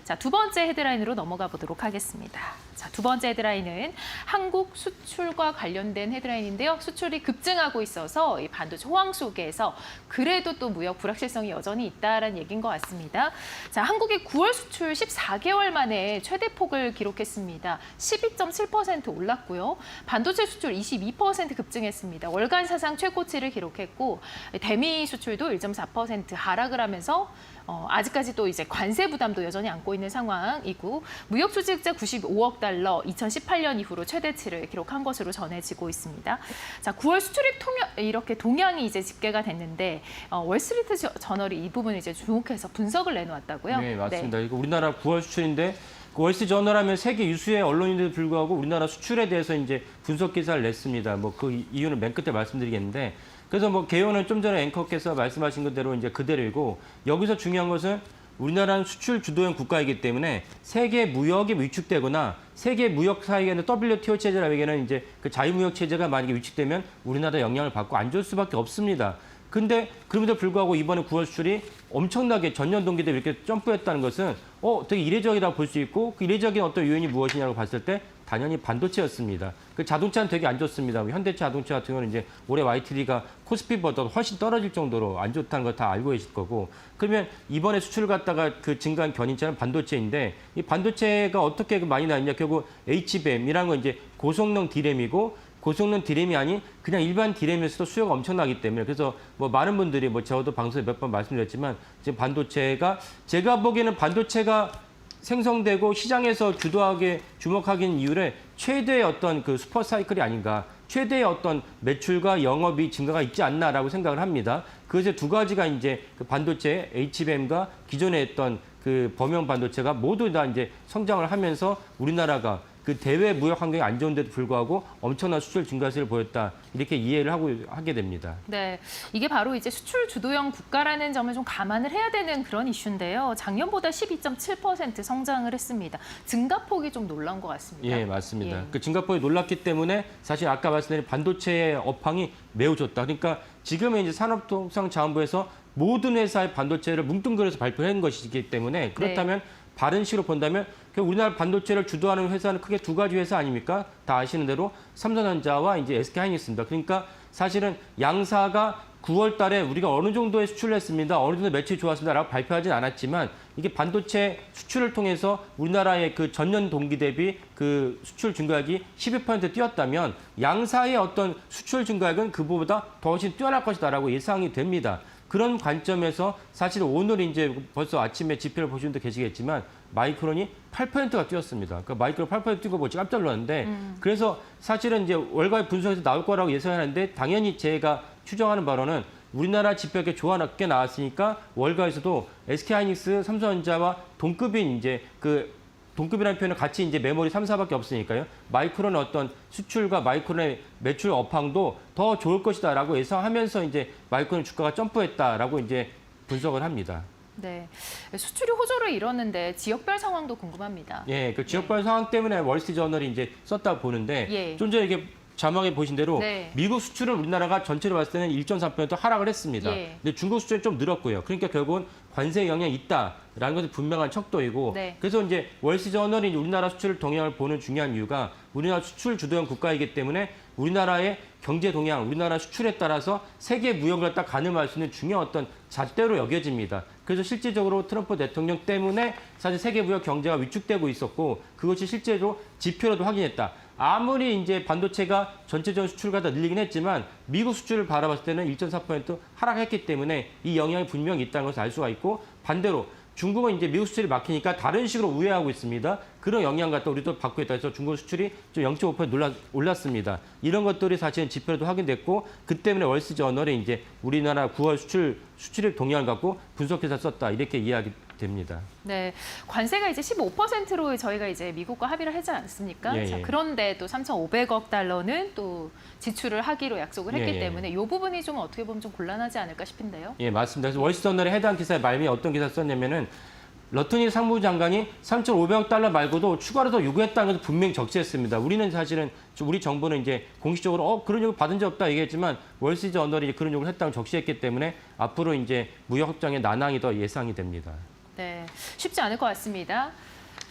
자, 두 번째 헤드라인으로 넘어가 보도록 하겠습니다. 자, 두 번째 헤드라인은 한국 수출과 관련된 헤드라인인데요. 수출이 급증하고 있어서 이 반도체 호황 속에서 그래도 또 무역 불확실성이 여전히 있다라는 얘기인 것 같습니다. 자, 한국의 9월 수출 14개월 만에 최대폭을 기록했습니다. 12.7% 올랐고요. 반도체 수출 22% 급증했습니다. 월간 사상 최고치를 기록했고 대미 수출도 1.4% 하락을 하면서 아직까지 또 이제 관세 부담도 여전히 안고 있는 상황이고 무역 수지흑자 95억 달러 2018년 이후로 최대치를 기록한 것으로 전해지고 있습니다. 자, 9월 수출입 이렇게 동향이 이제 집계가 됐는데 월스트리트 저널이 이 부분을 이제 주목해서 분석을 내놓았다고요? 네, 맞습니다. 이거 우리나라 9월 수출인데 그 월스트리트 저널 하면 세계 유수의 언론인데도 불구하고 우리나라 수출에 대해서 이제 분석 기사를 냈습니다. 뭐 그 이유는 맨 끝에 말씀드리겠는데 그래서 뭐 개요는 좀 전에 앵커께서 말씀하신 그대로 이제 그대로이고 여기서 중요한 것은 우리나라는 수출 주도형 국가이기 때문에 세계 무역이 위축되거나 세계 무역 사이에는 WTO 체제라기에는 이제 그 자유무역 체제가 만약에 위축되면 우리나라 영향을 받고 안 좋을 수밖에 없습니다. 근데 그럼에도 불구하고 이번에 9월 수출이 엄청나게 전년 동기 대비 이렇게 점프했다는 것은 되게 이례적이라고 볼 수 있고 그 이례적인 어떤 요인이 무엇이냐고 봤을 때 당연히 반도체였습니다. 그 자동차는 되게 안 좋습니다. 현대차 자동차 같은 경우는 이제 올해 YTD가 코스피보다 훨씬 떨어질 정도로 안 좋다는 걸 다 알고 계실 거고 그러면 이번에 수출을 갖다가 그 증가한 견인차는 반도체인데 이 반도체가 어떻게 많이 나왔냐 결국 HBM이라는 건 이제 고성능 D램이고 고성능 D램이 아닌 그냥 일반 D램에서도 수요가 엄청나기 때문에 그래서 뭐 많은 분들이 뭐 저도 방송에 몇 번 말씀드렸지만 지금 반도체가 제가 보기에는 반도체가 생성되고 시장에서 주도하게 주목하기는 이유를 최대의 어떤 그 슈퍼 사이클이 아닌가 최대의 어떤 매출과 영업이 증가가 있지 않나라고 생각을 합니다. 그것의 두 가지가 이제 그 반도체 HBM과 기존에 했던 그 범용 반도체가 모두 다 이제 성장을 하면서 우리나라가 그 대외 무역 환경이 안 좋은데도 불구하고 엄청난 수출 증가세를 보였다. 이렇게 이해를 하게 됩니다. 네, 이게 바로 이제 수출 주도형 국가라는 점을 좀 감안을 해야 되는 그런 이슈인데요. 작년보다 12.7% 성장을 했습니다. 증가폭이 좀 놀라운 것 같습니다. 예, 맞습니다. 예. 그 증가폭이 놀랐기 때문에 사실 아까 말씀드린 반도체의 업황이 매우 좋다. 그러니까 지금의 이제 산업통상자원부에서 모든 회사의 반도체를 뭉뚱그려서 발표한 것이기 때문에 그렇다면 바른 식으로 본다면 우리나라 반도체를 주도하는 회사는 크게 두 가지 회사 아닙니까? 다 아시는 대로 삼성전자와 이제 SK하이닉스입니다. 그러니까 사실은 양사가 9월 달에 우리가 어느 정도의 수출을 했습니다. 어느 정도 매출이 좋았습니다라고 발표하진 않았지만 이게 반도체 수출을 통해서 우리나라의 그 전년 동기 대비 그 수출 증가액이 12% 뛰었다면 양사의 어떤 수출 증가액은 그보다 더 훨씬 뛰어날 것이다라고 예상이 됩니다. 그런 관점에서 사실 오늘 이제 벌써 아침에 지표를 보신 분도 계시겠지만 마이크론이 8%가 뛰었습니다. 그 마이크론 8% 뛴 거 보고 깜짝 놀랐는데 그래서 사실은 이제 월가의 분석에서 나올 거라고 예상하는데 당연히 제가 추정하는 바로는 우리나라 지표가 좋게 나왔으니까 월가에서도 SK하이닉스, 삼성전자와 동급인 이제 그 동급이라는 표현은 같이 이제 메모리 3사밖에 없으니까요. 마이크론의 어떤 수출과 마이크론의 매출 업황도 더 좋을 것이다라고 예상하면서 이제 마이크론 주가가 점프했다라고 이제 분석을 합니다. 네, 수출이 호조를 이뤘는데 지역별 상황도 궁금합니다. 예, 그 지역별 상황 때문에 월스트리트 저널이 이제 썼다 보는데 좀 전에 이게 자막에 보신 대로 미국 수출은 우리나라가 전체로 봤을 때는 1.3% 하락을 했습니다. 근데 중국 수출은 좀 늘었고요. 그러니까 결국은 관세 영향이 있다라는 것은 분명한 척도이고 그래서 이제 월스트리트 저널이 우리나라 수출 동향을 보는 중요한 이유가 우리나라 수출 주도형 국가이기 때문에 우리나라의 경제 동향, 우리나라 수출에 따라서 세계 무역을 딱 가늠할 수 있는 중요한 어떤 잣대로 여겨집니다. 그래서 실질적으로 트럼프 대통령 때문에 사실 세계 무역 경제가 위축되고 있었고 그것이 실제로 지표로도 확인했다. 아무리 이제 반도체가 전체적인 수출과 다 늘리긴 했지만 미국 수출을 바라봤을 때는 1.4% 하락했기 때문에 이 영향이 분명히 있다는 것을 알 수가 있고 반대로 중국은 이제 미국 수출이 막히니까 다른 식으로 우회하고 있습니다. 그런 영향 갖다 우리도 받고 있다 해서 중국 수출이 좀 0.5% 올랐습니다. 이런 것들이 사실은 지표로도 확인됐고 그 때문에 월스트리트 저널에 이제 우리나라 9월 수출입 동향을 갖고 분석해서 썼다 이렇게 이해하기 됩니다. 네, 관세가 이제 15%로 저희가 이제 미국과 합의를 하지 않습니까? 자, 그런데 또 3,500억 달러는 또 지출을 하기로 약속을 했기 때문에 이 부분이 좀 어떻게 보면 좀 곤란하지 않을까 싶은데요. 예, 맞습니다. 그래서 월스트리트 저널에 해당 기사의 말미에 어떤 기사 썼냐면은 러트니 상무장관이 3,500억 달러 말고도 추가로 더 요구했다는 것을 분명히 적시했습니다. 우리는 사실은 우리 정부는 이제 공식적으로 그런 요구 받은 적 없다 얘기했지만 월스트리트 저널이 그런 요구를 했다고 적시했기 때문에 앞으로 이제 무역 협정의 난항이 더 예상이 됩니다. 네, 쉽지 않을 것 같습니다.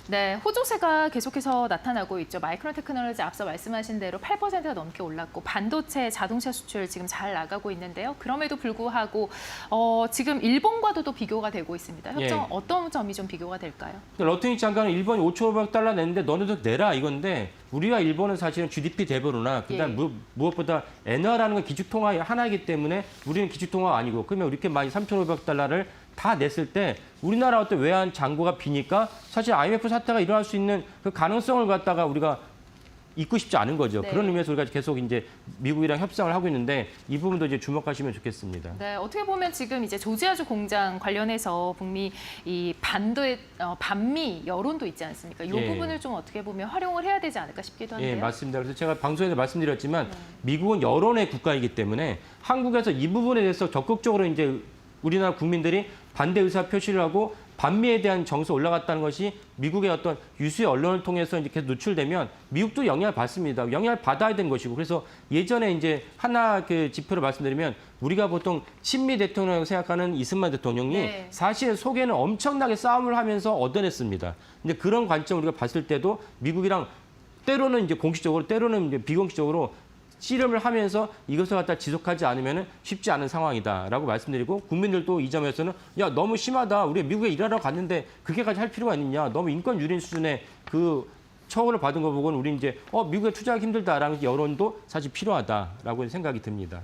네, 호조세가 계속해서 나타나고 있죠. 마이크론 테크놀로지 앞서 말씀하신 대로 8%가 넘게 올랐고 반도체, 자동차 수출 지금 잘 나가고 있는데요. 그럼에도 불구하고 지금 일본과도 또 비교가 되고 있습니다. 협정 예. 어떤 점이 좀 비교가 될까요? 러트니 장관은 일본이 5,500달러 냈는데 너네도 내라 이건데 우리와 일본은 사실은 GDP 대비로나 그다음 예. 무엇보다 엔화라는 건 기축통화 하나이기 때문에 우리는 기축통화가 아니고 그러면 이렇게 많이 3,500달러를 다 냈을 때 우리나라 어떤 외환 잔고가 비니까 사실 IMF 사태가 일어날 수 있는 그 가능성을 갖다가 우리가 잊고 싶지 않은 거죠. 네. 그런 의미에서 우리가 계속 이제 미국이랑 협상을 하고 있는데 이 부분도 이제 주목하시면 좋겠습니다. 네, 어떻게 보면 지금 이제 조지아주 공장 관련해서 북미 이 반미 여론도 있지 않습니까? 이 예. 부분을 좀 어떻게 보면 활용을 해야 되지 않을까 싶기도 한데요. 예, 맞습니다. 그래서 제가 방송에서 말씀드렸지만 미국은 여론의 국가이기 때문에 한국에서 이 부분에 대해서 적극적으로 이제 우리나라 국민들이 반대 의사 표시를 하고 반미에 대한 정서 올라갔다는 것이 미국의 어떤 유수의 언론을 통해서 이제 계속 노출되면 미국도 영향을 받습니다. 영향을 받아야 되는 것이고 그래서 예전에 이제 하나 그 지표를 말씀드리면 우리가 보통 친미 대통령이라고 생각하는 이승만 대통령이 네. 사실 속에는 엄청나게 싸움을 하면서 얻어냈습니다. 근데 그런 관점 우리가 봤을 때도 미국이랑 때로는 이제 공식적으로 때로는 이제 비공식적으로 씨름을 하면서 이것을 갖다 지속하지 않으면 쉽지 않은 상황이다라고 말씀드리고 국민들도 이 점에서는 야 너무 심하다. 우리 미국에 일하러 갔는데 그렇게까지 할 필요가 있느냐. 너무 인권 유린 수준의 그 처우를 받은 거 보고는 우리 이제 미국에 투자하기 힘들다라는 여론도 사실 필요하다라고 생각이 듭니다.